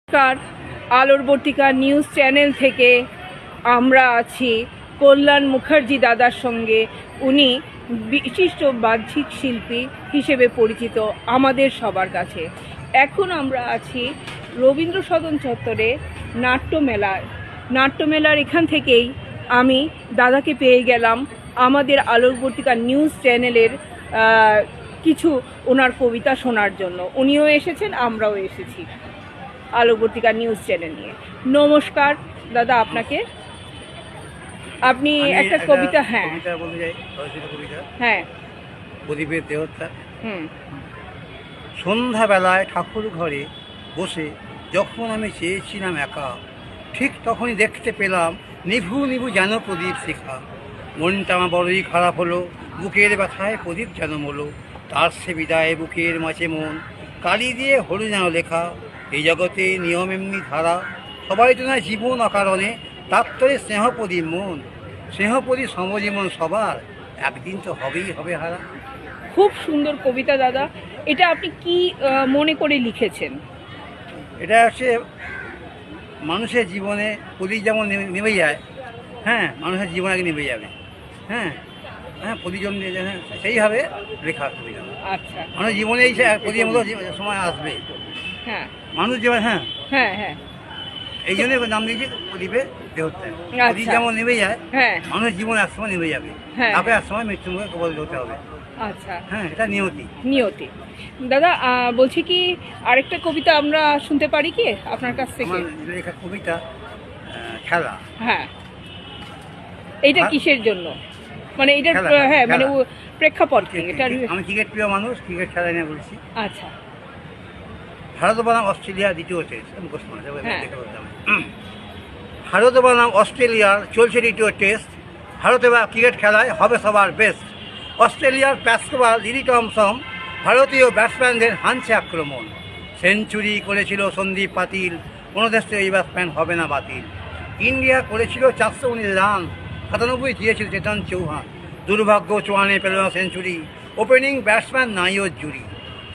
নমস্কার, আলোর বর্তিকা news channel থেকে আমরা আছি কল্যাণ মুখার্জি দাদার সঙ্গে। উনি বিশিষ্ট বাহ্যিক শিল্পী হিসেবে পরিচিত আমাদের সবার কাছে। এখন আমরা আছি রবীন্দ্র সদন চত্বরে নাট্যমেলার এখান থেকেই আমি দাদাকে পেয়ে গেলাম আমাদের আলোর বর্তিকা নিউজ চ্যানেলের কিছু ওনার কবিতা শোনার জন্য। উনিও এসেছেন, আমরাও এসেছি আলোবর্তিকা নিউজ চ্যানেল নিয়ে। নমস্কার দাদা আপনাকে। আপনি একটা কবিতা বলতে চাই, কবিতা হ্যাঁ প্রদীপের দেহত্যাগ। সন্ধ্যাবেলায় ঠাকুর ঘরে বসে যখন আমি চেয়েছিলাম একা, ঠিক তখনই দেখতে পেলাম নিভু নিভু যেন প্রদীপ শিখা। মনটা আমার বড়ই খারাপ হলো, বুকের ব্যথায় প্রদীপ যেন মলো। তার সে বিদায় বুকের মাঝে মন কালি দিয়ে হলু যেন লেখা। এই জগতে নিয়ম এমনি ধারা, সবাই তো না জীবন অকারণে। তার স্নেহপদী মন, স্নেহপদী সমজীবন সবার, একদিন তো হবেই হবে হারা। খুব সুন্দর কবিতা দাদা। এটা আপনি কি মনে করে লিখেছেন? এটা হচ্ছে মানুষের জীবনে প্রদীপ যেমন নেমে যায়, হ্যাঁ, মানুষের জীবন আগে নেমে যাবে, হ্যাঁ হ্যাঁ, প্রতিজন সেইভাবে লেখা কবিতা। আচ্ছা, মানুষ জীবনে এই প্রদীপের মতো সময় আসবে, হ্যাঁ মানুষ জীবন, হ্যাঁ হ্যাঁ হ্যাঁ, এই জন্য নাম দিয়েছি প্রদীপে দেহত্যাগ। প্রদীপ আচ্ছা যেমন নেমে যায়, হ্যাঁ মানুষের জীবন একসময় নেমে যাবে, হ্যাঁ, তাকে একসময় মৃত্যুর মুখে কবলিত হতে হবে। আচ্ছা, হ্যাঁ, এটা নিয়তি। নিয়তি। দাদা বলছি কি আরেকটা কবিতা আমরা শুনতে পারি কি আপনার কাছ থেকে? আমার লেখা কবিতা খেলা। হ্যাঁ, এটা কিসের জন্য, মানে এটার খেলা, হ্যাঁ খেলা। মানে প্রেক্ষাপট কি এটা? আমি ক্রিকেট প্রিয় মানুষ, ক্রিকেট খেলা নিয়ে বলছি। আচ্ছা, ভারত বনাম অস্ট্রেলিয়া দ্বিতীয় টেস্ট, হ্যাঁ। ভারত বনাম অস্ট্রেলিয়ার চলছে দ্বিতীয় টেস্ট। ভারতে বা ক্রিকেট খেলায় হবে সবার বেস্ট। অস্ট্রেলিয়ার ব্যাটসম্যান লিলি টমসন ভারতীয় ব্যাটসম্যানদের হানছে আক্রমণ। সেঞ্চুরি করেছিল সন্দীপ পাতিল, কোনো দেশে এই ব্যাটসম্যান হবে না বাতিল। ইন্ডিয়া করেছিল 419 রান, 97 দিয়েছিল চেতন চৌহান। দুর্ভাগ্য চৌহানে পেল না সেঞ্চুরি, ওপেনিং ব্যাটসম্যান নাইও জুরি।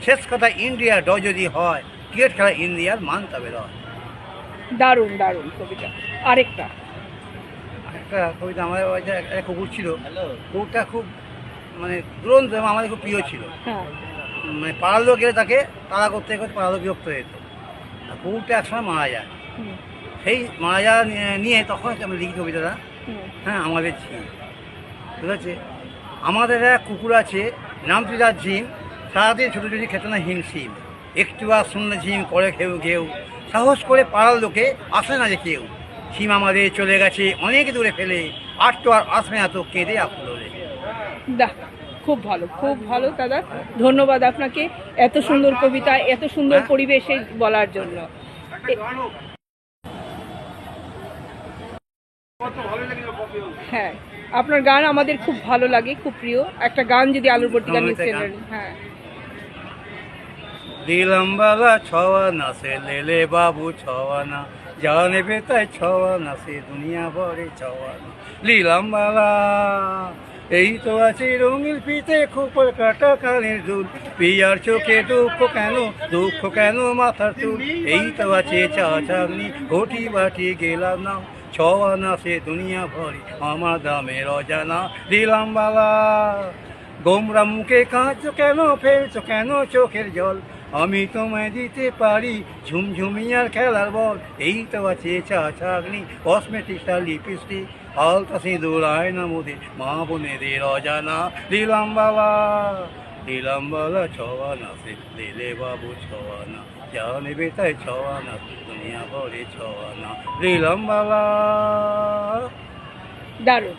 শেষ কথা, ইন্ডিয়া ড যদি হয়, ক্রিকেট খেলা ইন্ডিয়ার মান তবে রয়। দারুণ দারুণ কবিতা। আরেকটা একটা কবিতা, আমাদের একটা কুকুর ছিল, কুকুরটা খুব মানে দুরন্ত এবং আমাদের খুব প্রিয় ছিল। হ্যাঁ, মানে পাড়ার লোক গেলে তাকে তাড়া করতে করতে পাড়ার লোক বিরক্ত হয়ে যেত। কুকুরটা একসময় মারা যায়। হুম, সেই মারা যাওয়া নিয়ে তখন আমি লিখি কবিতাটা, হুম, হ্যাঁ, আমাদের ঝিম। ঠিক আছে, আমাদের এক কুকুর আছে, নাম তার ঝিম। সারাদিন ছোটো ছুটি খেতে না হিমশিম। একটু আর শুনলে ঝিম করে ঘেউ ঘেউ, সাহস করে পাড়ার লোকে আসে না যে কেউ। ঝিম আমাদের চলে গেছে অনেক দূরে ফেলে, আর তো আর আসবে না তো কেঁদে আকুলে। দাহ, খুব ভালো, খুব ভালো দাদা। ধন্যবাদ আপনাকে এত সুন্দর কবিতা, এত সুন্দর পরিবেশে বলার জন্য। হ্যাঁ, আপনার গান আমাদের খুব ভালো লাগে, খুব প্রিয় একটা গান। যদি আলোর বর্তিকা নিউজ চ্যানেল, হ্যাঁ। দিলামবালা ছওয়া না সে লেলে বাবু ছওয়া না, জানে বেতায় ছওয়া না সে দুনিয়া ভরে ছওয়া না। লীলামবালা এই তো আছে রঙিল পিতে খোপর কাটা কানের দুল, পিয়ার চোখে দুঃখ কেন মাথার চুল। এই তো আছে চা চাগনি ঘটি বাটি গেলাম না, ছওয়া না সে দুনিয়া ভরে আমার দামের অজানা। লীলামবালা গোমরা মুখে কাঁদছো কেন, ফেলছো কেন চোখের জল, আমি তোমায় দিতে পারি ঝুমঝুমিয়ার খেলার বল। এই তো আছে চা চাগনি কসমেটিক্সটা লিপস্টিক, আলতা সিঁদুর আয়না মোদের মা বোনেদের অজানা। দিলামবালা ছওয়া না সে লেলে বাবু ছওয়া না, জানে বেতায় ছওয়া না দুনিয়া ভরে ছওয়া না। দিলামবালা। দারুণ।